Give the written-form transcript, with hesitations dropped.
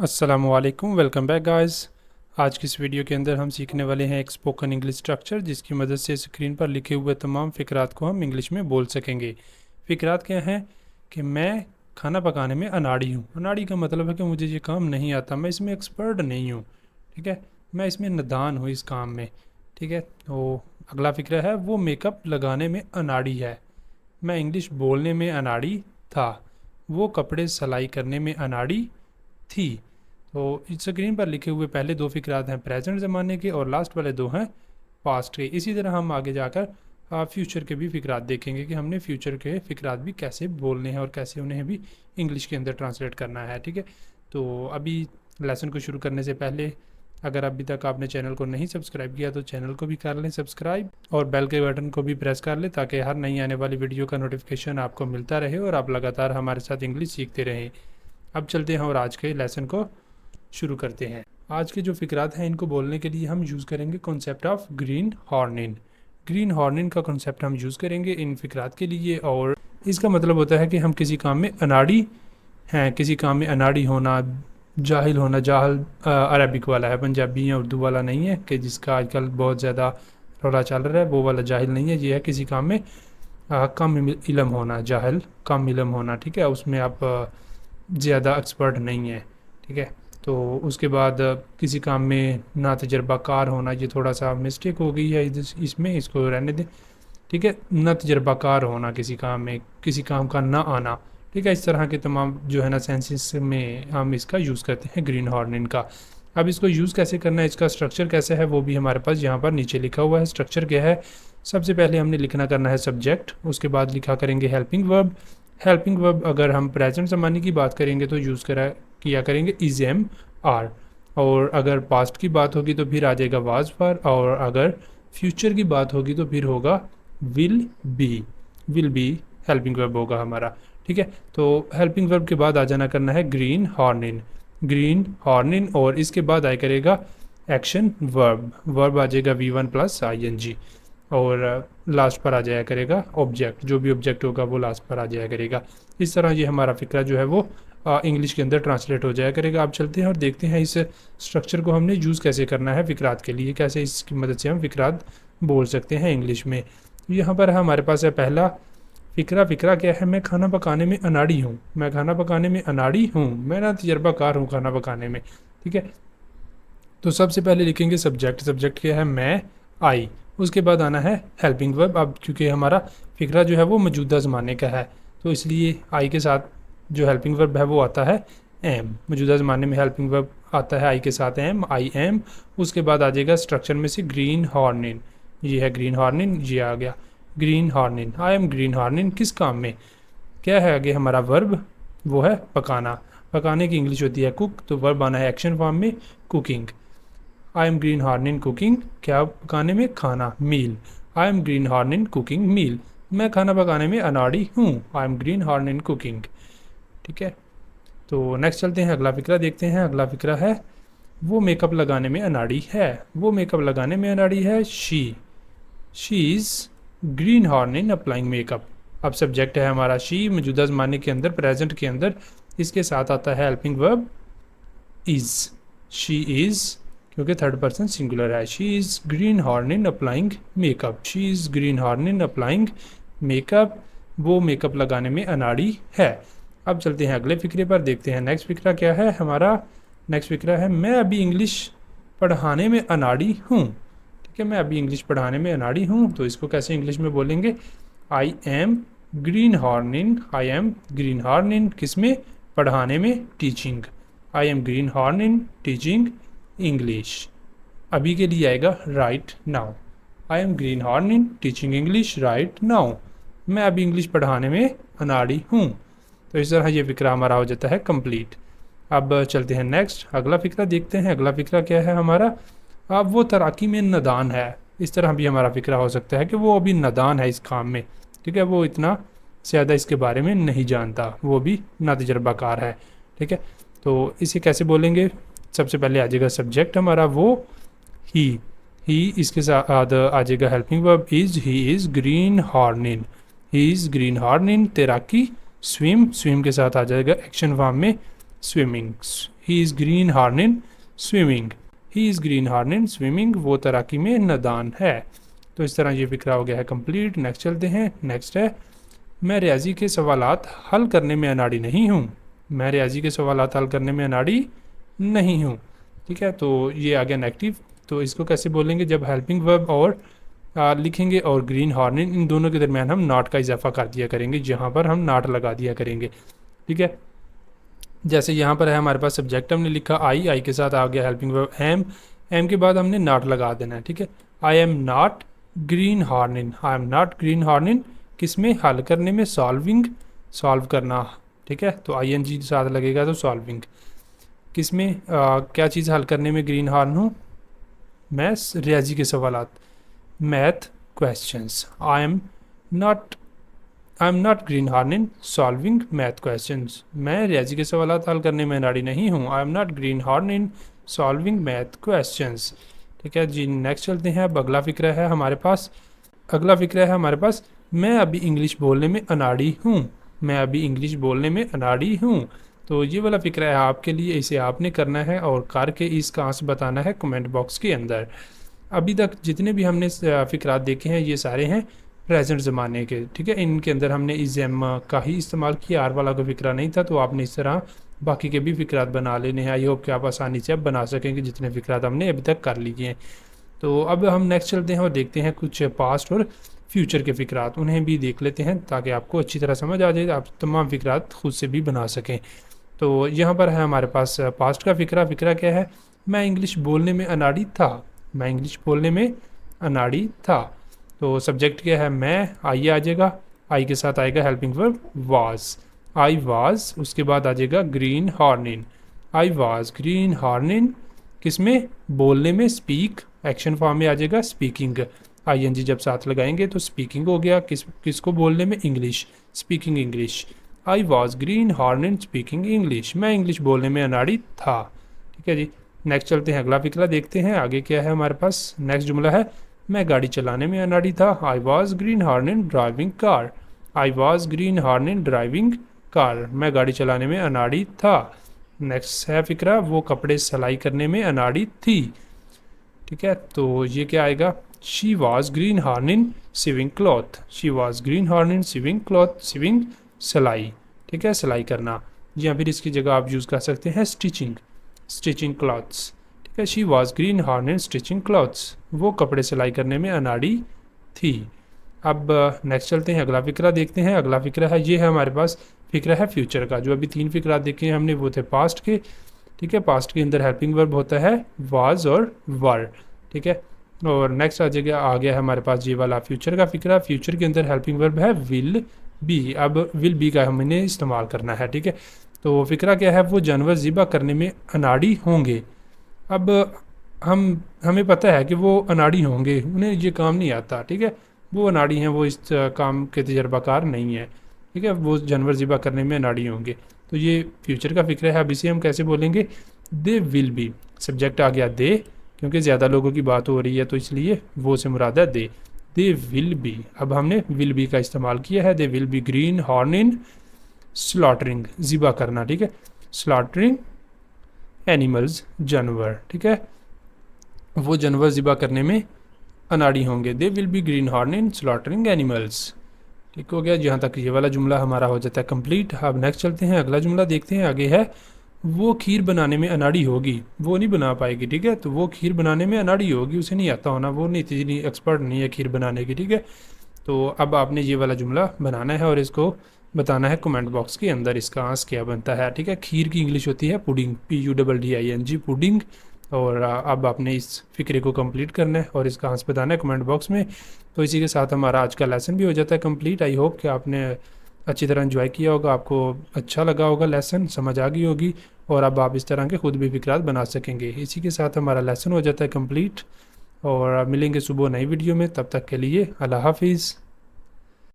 अस्सलामुअलैकुम, welcome back guys. आज की इस वीडियो के अंदर हम सीखने वाले हैं एक स्पोकन इंग्लिश स्ट्रक्चर जिसकी मदद से स्क्रीन पर लिखे हुए तमाम फ़िक्रात को हम इंग्लिश में बोल सकेंगे। फ़िक्रात क्या हैं कि मैं खाना पकाने में अनाड़ी हूँ। अनाड़ी का मतलब है कि मुझे ये काम नहीं आता, मैं इसमें एक्सपर्ट नहीं हूँ। ठीक है, मैं इसमें नादान हूँ इस काम में। ठीक है, तो अगला फ़िक्रा है वो मेकअप लगाने में अनाड़ी है। मैं इंग्लिश बोलने में अनाड़ी था। वो कपड़े सिलाई करने में अनाड़ी थी। तो इस स्क्रीन पर लिखे हुए पहले दो फ़िक्रात हैं प्रेजेंट ज़माने के और लास्ट वाले दो हैं पास्ट के। इसी तरह हम आगे जाकर फ्यूचर के भी फ़िक्रात देखेंगे कि हमने फ्यूचर के फ़िक्रात भी कैसे बोलने हैं और कैसे उन्हें भी इंग्लिश के अंदर ट्रांसलेट करना है। ठीक है, तो अभी लेसन को शुरू करने से पहले अगर अभी तक आपने चैनल को नहीं सब्सक्राइब किया तो चैनल को भी कर लें सब्सक्राइब और बेल के बटन को भी प्रेस कर लें ताकि हर नई आने वाली वीडियो का नोटिफिकेशन आपको मिलता रहे और आप लगातार हमारे साथ इंग्लिश सीखते रहें। अब चलते हैं और आज के लेसन को शुरू करते हैं। आज के जो फ़िक्रात हैं इनको बोलने के लिए हम यूज़ करेंगे concept of green horning. Green horning का कॉन्सेप्ट हम यूज़ करेंगे इन फ़िक्रात के लिए और इसका मतलब होता है कि हम किसी काम में अनाड़ी हैं। किसी काम में अनाड़ी होना, जाहिल होना। जाहिल अरबिक वाला है, पंजाबी या उर्दू वाला नहीं है कि जिसका आजकल बहुत ज़्यादा रौला चल रहा है, वो वाला जाहिल नहीं है। ये है किसी काम में कम इल्म होना, जाहिल कम इल्म होना। ठीक है, उसमें आप ज़्यादा एक्सपर्ट नहीं है। ठीक है, तो उसके बाद किसी काम में ना तजर्बाकार होना, ये थोड़ा सा मिस्टेक हो गई है इसमें, इसको रहने दें। ठीक है, ना तजर्बाकार होना किसी काम में, किसी काम का ना आना। ठीक है, इस तरह के तमाम जो है ना सेंसेस में हम इसका यूज़ करते हैं ग्रीन हॉर्निंग का। अब इसको यूज़ कैसे करना है, इसका स्ट्रक्चर कैसे है, वो भी हमारे पास यहाँ पर नीचे लिखा हुआ है। स्ट्रक्चर क्या है, सबसे पहले हमने लिखना करना है सब्जेक्ट, उसके बाद लिखा करेंगे हेल्पिंग वर्ब। हेल्पिंग वर्ब अगर हम प्रेजेंट ज़माने की बात करेंगे तो यूज़ किया करेंगे इज़ एम आर, और अगर पास्ट की बात होगी तो फिर आ जाएगा वाज फॉर, और अगर फ्यूचर की बात होगी तो फिर होगा will be. Will be helping verb होगा हमारा। ठीक है, तो हेल्पिंग वर्ब के बाद आ जाना करना है ग्रीन हॉर्निंग। ग्रीन हॉर्निंग और इसके बाद आया करेगा एक्शन वर्ब। वर्ब आ जाएगा V1 प्लस ING और लास्ट पर आ जाया करेगा ऑब्जेक्ट। जो भी ऑब्जेक्ट होगा वो लास्ट पर आ जाया करेगा। इस तरह ये हमारा फ़िक्रा जो है वो इंग्लिश के अंदर ट्रांसलेट हो जाया करेगा। अब चलते हैं और देखते हैं इस स्ट्रक्चर को हमने यूज़ कैसे करना है फ़िक्रात के लिए, कैसे इसकी मदद से हम फ़िक्रात बोल सकते हैं इंग्लिश में। यहाँ पर हमारे पास है पहला फ़िक्रा। फ़िक्रा क्या है, मैं खाना पकाने में अनाड़ी हूँ। मैं खाना पकाने में अनाड़ी हूँ, मैं ना तजर्बाकार हूँ खाना पकाने में। ठीक है, तो सबसे पहले लिखेंगे सब्जेक्ट। सब्जेक्ट क्या है, मैं, आई। उसके बाद आना है हेल्पिंग वर्ब। अब क्योंकि हमारा फ़िक्रा जो है वो मौजूदा ज़माने का है तो इसलिए आई के साथ जो हेल्पिंग वर्ब है वो आता है एम। मौजूदा ज़माने में हेल्पिंग वर्ब आता है आई के साथ एम, आई एम। उसके बाद आ जाएगा स्ट्रक्चर में से ग्रीन हॉर्निंग। ये है ग्रीन हॉर्निंग, ये आ गया green horning. I am green horning किस काम में, क्या है आगे हमारा वर्ब, वो है पकाना। पकाने की इंग्लिश होती है कुक, तो वर्ब आना है एक्शन फॉर्म में cooking. I am green horn in cooking, क्या पकाने में, खाना, meal. I am green horn in cooking meal, मैं खाना पकाने में अनाड़ी हूँ। I am green horn in cooking. ठीक है, तो नेक्स्ट चलते हैं, अगला फ़िक्रा देखते हैं। अगला फ़िक्रा है वो मेकअप लगाने में अनाड़ी है। वो मेकअप लगाने में अनाड़ी है she is green horning applying makeup. अब सब्जेक्ट है हमारा शी, मौजूदा ज़माने के अंदर, प्रेजेंट के अंदर। इसके साथ आता है helping verb is. She is, क्योंकि थर्ड पर्सन सिंगुलर है। She is green horning applying makeup. She is green horning applying makeup, वो मेकअप लगाने में अनाड़ी है। अब चलते हैं अगले फ़िक्रे पर, देखते हैं नेक्स्ट फ़िक्रा क्या है हमारा। नेक्स्ट फ़िक्रा है मैं अभी इंग्लिश पढ़ाने में अनाड़ी हूँ। ठीक है, मैं अभी इंग्लिश पढ़ाने में अनाड़ी हूँ, तो इसको कैसे इंग्लिश में बोलेंगे, आई am green horning. I am green horning किस में, पढ़ाने में, teaching. I am green horning teaching English. अभी के लिए आएगा right now. I am green horning teaching English right now, मैं अभी इंग्लिश पढ़ाने में अनाड़ी हूँ। तो इस तरह ये फ़िक्रा हमारा हो जाता है कंप्लीट। अब चलते हैं नेक्स्ट, अगला फ़िक्रा देखते हैं। अगला फ़िक्रा क्या है हमारा, अब वो तैराकी में नादान है। इस तरह भी हमारा फ़िक्रा हो सकता है कि वो अभी नादान है इस काम में। ठीक है, वो इतना ज़्यादा इसके बारे में नहीं जानता, वो भी नातजर्बाकार है। ठीक है, तो इसे कैसे बोलेंगे, सबसे पहले आ जाएगा सब्जेक्ट हमारा वो ही इसके साथ आ जाएगा helping verb is. He is green horning, he is green horning तैराकी। स्विम के साथ आ जाएगा एक्शन फॉर्म में swimming, he is green horn in swimming, he is green horn in swimming, वो तैराकी में नादान है। तो इस तरह ये फिक्रा हो गया है कंप्लीट। नेक्स्ट चलते हैं। नेक्स्ट है मैं रियाजी के सवालात हल करने में अनाड़ी नहीं हूँ, मैं रियाजी के सवालात हल करने में अनाड़ी नहीं हूँ। ठीक है, तो ये आ गया नेगेटिव। तो इसको कैसे बोलेंगे, जब हेल्पिंग वर्ब और लिखेंगे और ग्रीन हॉर्न इन दोनों के दरमियान हम नॉट का इजाफा कर दिया करेंगे, जहाँ पर हम नॉट लगा दिया करेंगे। ठीक है, जैसे यहाँ पर है हमारे पास सब्जेक्ट हमने लिखा आई के साथ आ गया हेल्पिंग वर्ब एम के बाद हमने नॉट लगा देना है। ठीक है, आई am not green horn in, I am not green horn इन किसमें, हल करने में, सॉल्विंग, सॉल्व करना। ठीक है, तो आई एन जी साथ लगेगा तो सॉल्विंग। किसमें क्या चीज़ हल करने में ग्रीन हॉर्न हूँ, मैं रियाजी के सवालात, math questions. I am not green horn in solving math questions, मैं रियाजी के सवालात हल करने में नाड़ी नहीं हूँ। I am not green horn in solving math questions. ठीक है जी, नेक्स्ट चलते हैं। अब अगला फिक्रा है हमारे पास, अगला फिक्रा है हमारे पास मैं अभी इंग्लिश बोलने में अनाड़ी हूँ, मैं अभी इंग्लिश बोलने में अनाड़ी हूँ। तो ये वाला फिक्रा है आपके लिए, इसे आपने करना है और करके इसका आंसर बताना है कमेंट बॉक्स के अंदर। अभी तक जितने भी हमने फिक्रात देखे हैं ये सारे हैं प्रेजेंट ज़माने के। ठीक है, इनके अंदर हमने इस का ही इस्तेमाल किया, आर वाला कोई फिक्रा नहीं था। तो आपने इस तरह बाकी के भी फिक्रात बना लेने हैं। आई होप कि आप आसानी से अब बना सकेंगे जितने फिक्रात हमने अभी तक कर लीजिए हैं। तो अब हम नेक्स्ट चलते हैं और देखते हैं कुछ पास्ट और फ्यूचर के फिक्रात, उन्हें भी देख लेते हैं ताकि आपको अच्छी तरह समझ आ जाए, आप तमाम फिक्रात खुद से भी बना सकें। तो यहाँ पर है हमारे पास पास्ट का फिक्रा। फिक्रा क्या है, मैं इंग्लिश बोलने में अनाड़ी था, मैं इंग्लिश बोलने में अनाड़ी था। तो सब्जेक्ट क्या है, मैं, आई आ जाएगा, आई के साथ आएगा helping verb was, I was, उसके बाद आ जाएगा green horn in, I was green horn इन किसमें, बोलने में, स्पीक, एक्शन फॉर्म में आ जाएगा स्पीकिंग, आई एन जी जब साथ लगाएंगे तो स्पीकिंग हो गया, किसको बोलने में, English, speaking English. I was green horn in speaking English, मैं इंग्लिश बोलने में अनाड़ी था। ठीक है जी, नेक्स्ट चलते हैं, अगला फिक्रा देखते हैं आगे क्या है हमारे पास। नेक्स्ट जुमला है मैं गाड़ी चलाने में अनाड़ी था, I was green horn in driving car, I was green horn in driving car, मैं गाड़ी चलाने में अनाड़ी था। नेक्स्ट है फिक्रा वो कपड़े सिलाई करने में अनाड़ी थी। ठीक है, तो ये क्या आएगा, she was green horn in sewing cloth, she was green horn in sewing cloth, sewing सिलाई। ठीक है, सिलाई करना, या फिर इसकी जगह आप यूज़ कर सकते हैं स्टिचिंग, स्टिचिंग क्लॉथ्स। ठीक है, she was green horn in stitching clothes, वो कपड़े सिलाई करने में अनाड़ी थी। अब नेक्स्ट चलते हैं, अगला फिक्रा देखते हैं। अगला फिक्रा है, ये है हमारे पास फिक्रा है फ्यूचर का। जो अभी 3 फिक्रा देखे हैं हमने वो थे पास्ट के। ठीक है, पास्ट के अंदर हेल्पिंग वर्ब होता है वाज और वर। ठीक है, और नेक्स्ट आ गया हमारे पास ये वाला फ्यूचर का फिक्रा। फ्यूचर के अंदर हेल्पिंग वर्ब है विल बी, अब विल बी का हमने इस्तेमाल करना है। ठीक है, तो फिक्रा क्या है, वो जानवर ज़िबा करने में अनाड़ी होंगे। अब हमें पता है कि वो अनाड़ी होंगे, उन्हें ये काम नहीं आता। ठीक है, वो अनाड़ी हैं, वो इस काम के तजर्बाकार नहीं है। ठीक है, वो जानवर ज़िबा करने में अनाड़ी होंगे। तो ये फ्यूचर का फिक्र है। अब इसे हम कैसे बोलेंगे, दे विल बी, सब्जेक्ट आ गया दे, क्योंकि ज़्यादा लोगों की बात हो रही है तो इसलिए वो से मुराद है दे विल बी। अब हमने विल बी का इस्तेमाल किया है, they will be green horn in slaughtering, ज़िबा करना। ठीक है, स्लॉटरिंग एनिमल्स, जानवर। ठीक है, वो जानवर ज़िबा करने में अनाड़ी होंगे, दे will be green horn in slaughtering animals. ठीक हो गया, जहाँ तक ये वाला जुमला हमारा हो जाता है कंप्लीट। अब नेक्स्ट चलते हैं, अगला जुमला देखते हैं। आगे है वो खीर बनाने में अनाड़ी होगी, वो नहीं बना पाएगी। ठीक है, तो वो खीर बनाने में अनाड़ी होगी, उसे नहीं आता होना, वो नहीं इतनी एक्सपर्ट नहीं है खीर बनाने की। ठीक है, तो अब आपने ये वाला जुमला बनाना है और इसको बताना है कमेंट बॉक्स के अंदर, इसका आंसर क्या बनता है। ठीक है, खीर की इंग्लिश होती है पुडिंग, PUDDING, पुडिंग। और अब आपने इस फिक्रे को कंप्लीट करना है और इसका आंसर बताना है कमेंट बॉक्स में। तो इसी के साथ हमारा आज का लेसन भी हो जाता है कंप्लीट। आई होप कि आपने अच्छी तरह एंजॉय किया होगा, आपको अच्छा लगा होगा, लेसन समझ आ गई होगी और अब आप इस तरह के खुद भी फिक्रात बना सकेंगे। इसी के साथ हमारा लेसन हो जाता है कंप्लीट और मिलेंगे सुबह नई वीडियो में। तब तक के लिए अल्लाह हाफिज़।